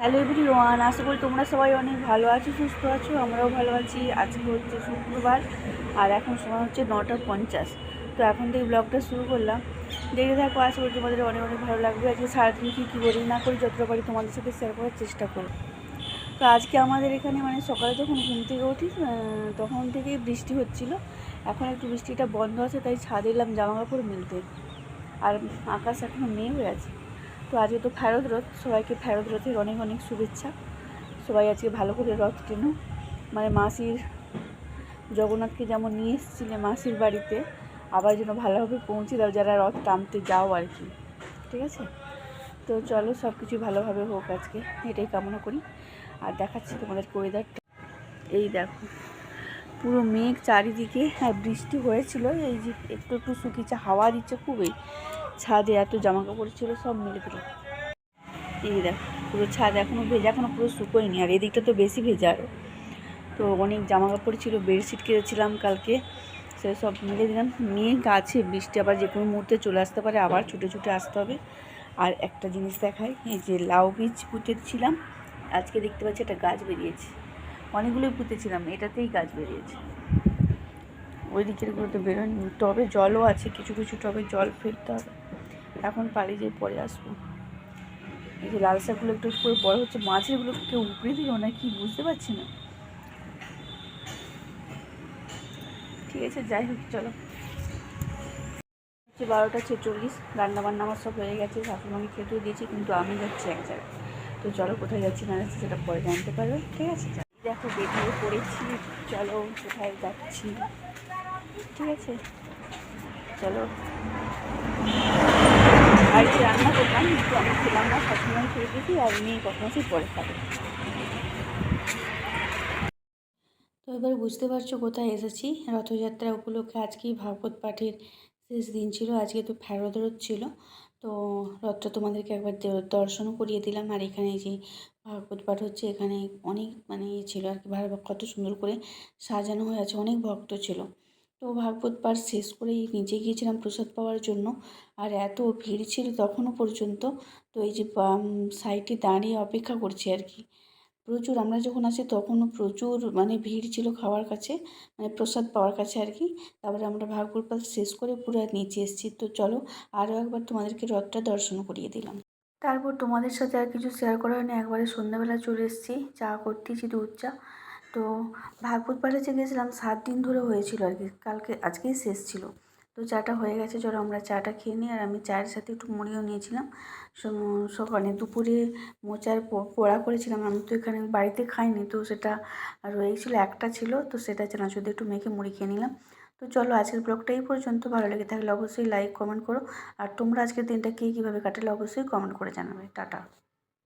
Hello everyone, আশা করি তোমরা সবাই অনেক ভালো আছো, সুস্থ আছো। আমরাও ভালো আছি। আজকে হচ্ছে শুক্রবার আর এখন সময় হচ্ছে 9:50। তো এখন থেকে ব্লগটা শুরু করলাম, দেখে থাকো। আশা করি তোমাদের অনেক অনেক ভালো লাগবে। আজকে সারাদিন কী কী করি না করি যতটা পারি তোমাদের সাথে শেয়ার করার চেষ্টা করো। তো আজকে আমাদের এখানে সকালে যখন ঘুম থেকে উঠি তখন থেকেই বৃষ্টি হচ্ছিল। এখন একটু বৃষ্টিটা বন্ধ আছে, তাই ছাদে এলাম জামা কাপড় মেলতে। আর আকাশ এখনও মেঘ হয়ে আছে। তো আজকে তো ফেরত রথ, সবাইকে ফেরত রথের অনেক অনেক শুভেচ্ছা। সবাই আজকে ভালো করে রথ টেনো, মাসির জগন্নাথকে যেমন নিয়ে এসেছিলে মাসির বাড়িতে, আবার যেন ভালোভাবে পৌঁছে দাও যারা রথ টানতে যাও আর কি। ঠিক আছে, তো চলো সব কিছু ভালোভাবে হোক আজকে, এটাই কামনা করি। আর দেখাচ্ছি তোমাদেরকে ওয়েদারটা। এই দেখো, পুরো মেঘ চারিদিকে, আর বৃষ্টি হয়েছিল। এই যে একটু একটু শুকিয়েছে, হাওয়া দিচ্ছে খুবই। ছাদে এত জামা কাপড় ছিল সব মেলে দিল। এই দেখো, পুরো ছাদ এখনও ভেজা, এখনও পুরো শুকোয়নি। আর এদিকটা তো বেশি ভেজা আরও। তো অনেক জামা কাপড় ছিল, বেডশিট কিনেছিলাম কালকে, সে সব মিলে দিলাম। মেঘ আছে, বৃষ্টি আবার যে কোনো মুহূর্তে চলে আসতে পারে, আবার ছুটে ছুটে আসতে হবে। আর একটা জিনিস দেখাই, এই যে লাউ বীজ পুঁতেছিলাম, আজকে দেখতে পাচ্ছি একটা গাছ বেরিয়েছে। অনেকগুলোই পুঁতেছিলাম, এটাতেই গাছ বেরিয়েছে। ওই দিকেরগুলোতে বেরোয়নি। টবে জলও আছে, কিছু কিছু টবে জল ফেলতে হবে, এখন পালিয়ে যেয়ে পরে আসবো। এই যে লাল শাকগুলো একটু করে বড় হচ্ছে, মাছেরগুলো কেউ উপড়ে দিল না কি বুঝতে পারছি না। ঠিক আছে, যাই হোক, চলো। হচ্ছে 12:46, রান্নাবান্না আমার সব হয়ে গেছে, শাশুড়ি খেতেও দিয়েছি, কিন্তু আমি যাচ্ছি এক জায়গায়। তো চলো, কোথায় যাচ্ছি না যাচ্ছি সেটা পরে জানতে পারবে। ঠিক আছে, দেখো বেরিয়ে পড়েছি, চলো কোথায় যাচ্ছি। ঠিক আছে, চলো। আর কি রান্না করলাম, কিন্তু আমি খেলাম না, শাশুড়ি খেয়ে দিয়েছি, আর মেয়ে কখনো সেই পরে খাবে। তো এবার বুঝতে পারছো কোথায় এসেছি। রথযাত্রা উপলক্ষে আজকেই ভাগবত পাঠের শেষ দিন ছিল, আজকে তো ফেরত রথ ছিল। তো রথটা তোমাদেরকে একবার দর্শনও করিয়ে দিলাম। আর এখানে যে ভাগবত পাঠ হচ্ছে, এখানে অনেক ছিল আর কি, কত সুন্দর করে সাজানো হয়ে আছে, অনেক ভক্ত ছিল। তো ভাগবত পাঠ শেষ করেই নিচে গিয়েছিলাম প্রসাদ পাওয়ার জন্য। আর এত ভিড় ছিল তখনও পর্যন্ত। তো এই যে সাইডে দাঁড়িয়ে অপেক্ষা করছি আর কি। প্রচুর, আমরা যখন আসি তখনও প্রচুর ভিড় ছিল খাওয়ার কাছে, প্রসাদ পাওয়ার কাছে আর কি। তারপরে আমরা ভাগবত পাঠ শেষ করে পুরো নিচে এসেছি। তো চলো আরও একবার তোমাদেরকে রথটা দর্শন করিয়ে দিলাম। তারপর তোমাদের সাথে আর কিছু শেয়ার করা হয়নি, একবারে সন্ধ্যাবেলা চলে এসেছি, চা করতেছি, দুধ চা। তো ভাগবত পাঠে যে গেছিলাম 7 দিন ধরে হয়েছিল আর কি, আজকেই শেষ ছিল। তো চাটা হয়ে গেছে, চলো আমরা চাটা খেয়ে নিই। আর আমি চায়ের সাথে একটু মুড়িও নিয়েছিলাম। সকালে দুপুরে মোচার পোড়া করেছিলাম, আমি তো এখানে বাড়িতে খাইনি, তো সেটা রয়েছিল, একটা ছিল, তো সেটা চানাচুর দিয়ে একটু মেখে মুড়ি খেয়ে নিলাম। তো চলো আজকের ব্লগটা এই পর্যন্ত। ভালো লেগে থাকলে অবশ্যই লাইক কমেন্ট করো। আর তোমরা আজকের দিনটা কীভাবে কাটালে অবশ্যই কমেন্ট করে জানাবে। টাটা।